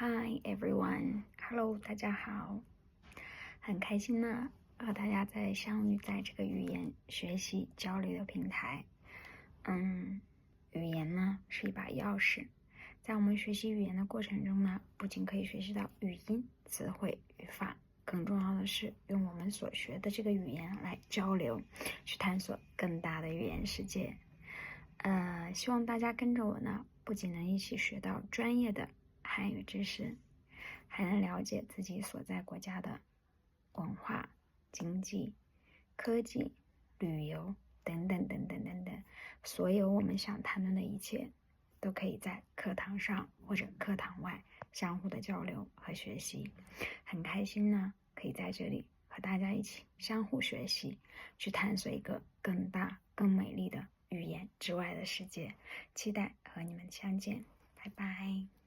Hi everyone, Hello， 大家好，很开心呢和大家相遇在这个语言学习交流的平台。语言呢是一把钥匙，在我们学习语言的过程中呢，不仅可以学习到语音、词汇、语法，更重要的是用我们所学的这个语言来交流，去探索更大的语言世界。希望大家跟着我呢，不仅能一起学到专业的汉语知识，还能了解自己所在国家的文化、经济、科技、旅游等等等等等等，所有我们想谈论的一切，都可以在课堂上或者课堂外相互的交流和学习。很开心呢，可以在这里和大家一起相互学习，去探索一个更大、更美丽的语言之外的世界。期待和你们相见，拜拜。